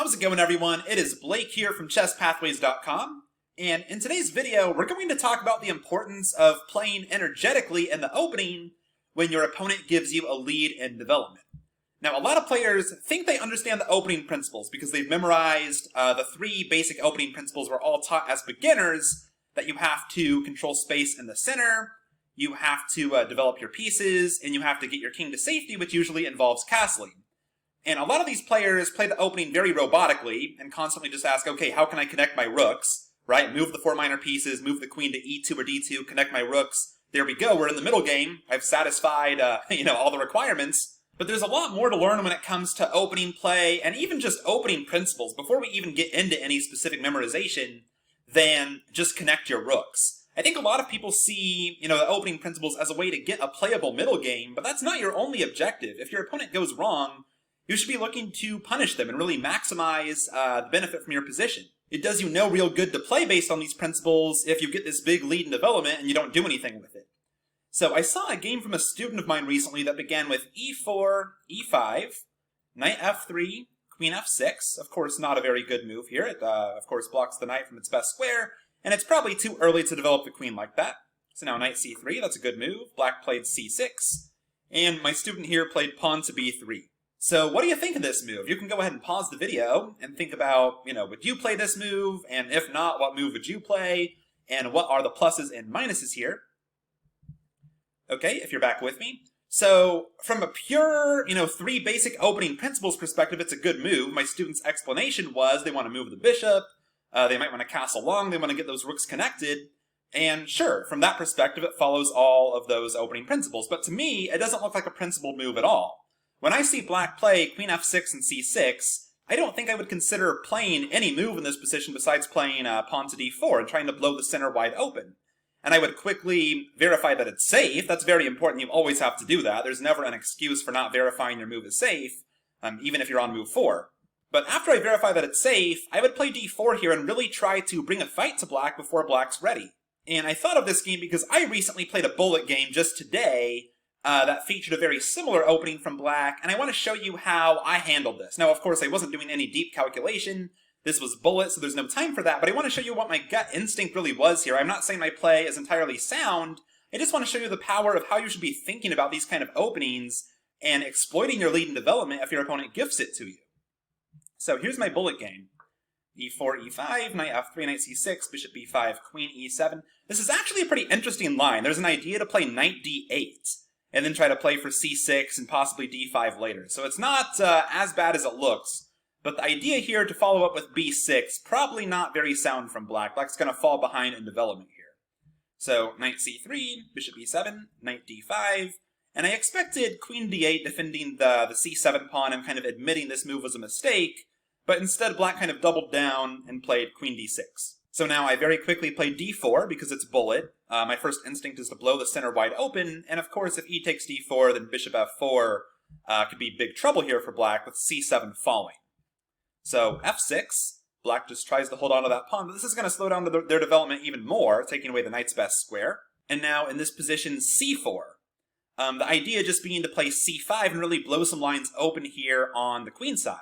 How's it going, everyone? It is Blake here from ChessPathways.com, and in today's video, we're going to talk about the importance of playing energetically in the opening when your opponent gives you a lead in development. Now, a lot of players think they understand the opening principles because they've memorized the three basic opening principles we're all taught as beginners, that you have to control space in the center, you have to develop your pieces, and you have to get your king to safety, which usually involves castling. And a lot of these players play the opening very robotically and constantly just ask, okay, how can I connect my rooks, right? Move the four minor pieces, move the queen to e2 or d2, connect my rooks. There we go, we're in the middle game. I've satisfied, all the requirements. But there's a lot more to learn when it comes to opening play and even just opening principles before we even get into any specific memorization than just connect your rooks. I think a lot of people see, the opening principles as a way to get a playable middle game, but that's not your only objective. If your opponent goes wrong, you should be looking to punish them and really maximize the benefit from your position. It does you no real good to play based on these principles if you get this big lead in development and you don't do anything with it. So I saw a game from a student of mine recently that began with e4, e5, knight f3, queen f6. Of course, not a very good move here. It, of course, blocks the knight from its best square, and it's probably too early to develop the queen like that. So now knight c3, that's a good move. Black played c6, and my student here played pawn to b3. So what do you think of this move? You can go ahead and pause the video and think about, would you play this move? And if not, what move would you play? And what are the pluses and minuses here? Okay, if you're back with me. So from a pure, three basic opening principles perspective, it's a good move. My student's explanation was they want to move the bishop, they might want to castle long, they want to get those rooks connected. And sure, from that perspective, it follows all of those opening principles. But to me, it doesn't look like a principled move at all. When I see black play queen f6 and c6, I don't think I would consider playing any move in this position besides playing pawn to d4 and trying to blow the center wide open. And I would quickly verify that it's safe. That's very important. You always have to do that. There's never an excuse for not verifying your move is safe, even if you're on move 4. But after I verify that it's safe, I would play d4 here and really try to bring a fight to black before black's ready. And I thought of this game because I recently played a bullet game just today that featured a very similar opening from black, and I want to show you how I handled this. Now, of course, I wasn't doing any deep calculation. This was bullet, so there's no time for that, but I want to show you what my gut instinct really was here. I'm not saying my play is entirely sound. I just want to show you the power of how you should be thinking about these kind of openings and exploiting your lead in development if your opponent gifts it to you. So here's my bullet game. e4, e5, knight f3, knight c6, bishop b5, queen e7. This is actually a pretty interesting line. There's an idea to play knight d8. And then try to play for c6 and possibly d5 later. So it's not as bad as it looks, but the idea here to follow up with b6, probably not very sound from black. Black's going to fall behind in development here. So knight c3, bishop e7, knight d5, and I expected queen d8 defending the c7 pawn and kind of admitting this move was a mistake, but instead black kind of doubled down and played queen d6. So now I very quickly play d4 because it's bullet. My first instinct is to blow the center wide open, and of course if e takes d4, then bishop f4 could be big trouble here for black with c7 falling. So f6, black just tries to hold on to that pawn, but this is going to slow down their development even more, taking away the knight's best square. And now in this position, c4. The idea just being to play c5 and really blow some lines open here on the queen side.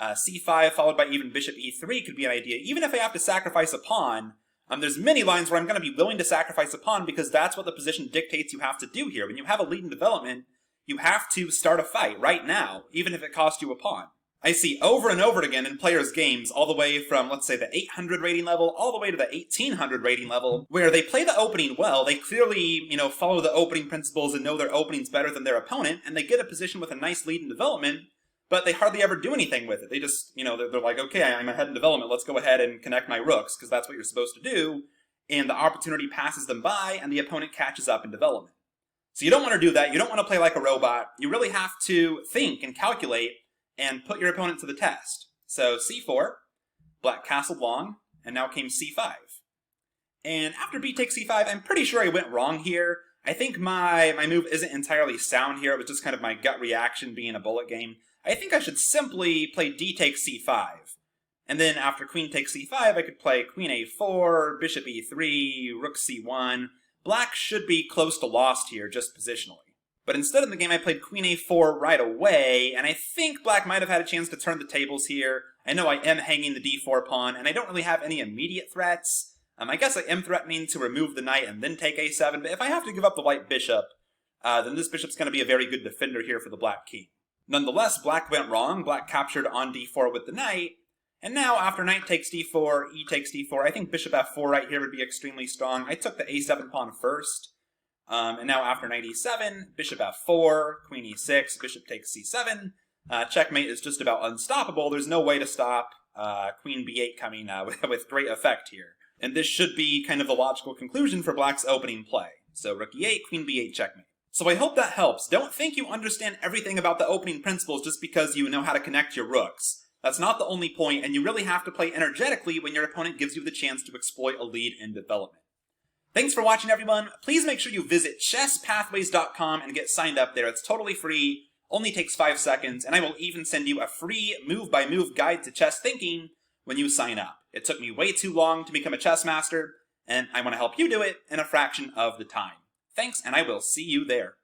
c5 followed by even bishop e3 could be an idea. Even if I have to sacrifice a pawn, there's many lines where I'm going to be willing to sacrifice a pawn because that's what the position dictates you have to do here. When you have a lead in development, you have to start a fight right now, even if it costs you a pawn. I see over and over again in players' games, all the way from, let's say, the 800 rating level, all the way to the 1800 rating level, where they play the opening well, they clearly, follow the opening principles and know their openings better than their opponent, and they get a position with a nice lead in development, but they hardly ever do anything with it. They just, they're like, okay, I'm ahead in development, let's go ahead and connect my rooks, because that's what you're supposed to do, and the opportunity passes them by, and the opponent catches up in development. So you don't want to do that, you don't want to play like a robot, you really have to think and calculate, and put your opponent to the test. So c4, black castled long, and now came c5. And after b takes c5, I'm pretty sure I went wrong here. I think my move isn't entirely sound here, it was just kind of my gut reaction being a bullet game. I think I should simply play d takes c5. And then after queen takes c5, I could play queen a4, bishop e3, rook c1. Black should be close to lost here, just positionally. But instead in the game, I played queen a4 right away, and I think black might have had a chance to turn the tables here. I know I am hanging the d4 pawn, and I don't really have any immediate threats. I guess I am threatening to remove the knight and then take a7, but if I have to give up the white bishop, then this bishop's going to be a very good defender here for the black king. Nonetheless, black went wrong. Black captured on d4 with the knight, and now after knight takes d4, e takes d4, I think bishop f4 right here would be extremely strong. I took the a7 pawn first, and now after knight e7, bishop f4, queen e6, bishop takes c7. Checkmate is just about unstoppable. There's no way to stop queen b8 coming with great effect here. And this should be kind of the logical conclusion for black's opening play. So rook e8, queen b8, checkmate. So I hope that helps. Don't think you understand everything about the opening principles just because you know how to connect your rooks. That's not the only point, and you really have to play energetically when your opponent gives you the chance to exploit a lead in development. Thanks for watching, everyone. Please make sure you visit chesspathways.com and get signed up there. It's totally free, only takes 5 seconds, and I will even send you a free move-by-move guide to chess thinking when you sign up. It took me way too long to become a chess master, and I want to help you do it in a fraction of the time. Thanks, and I will see you there.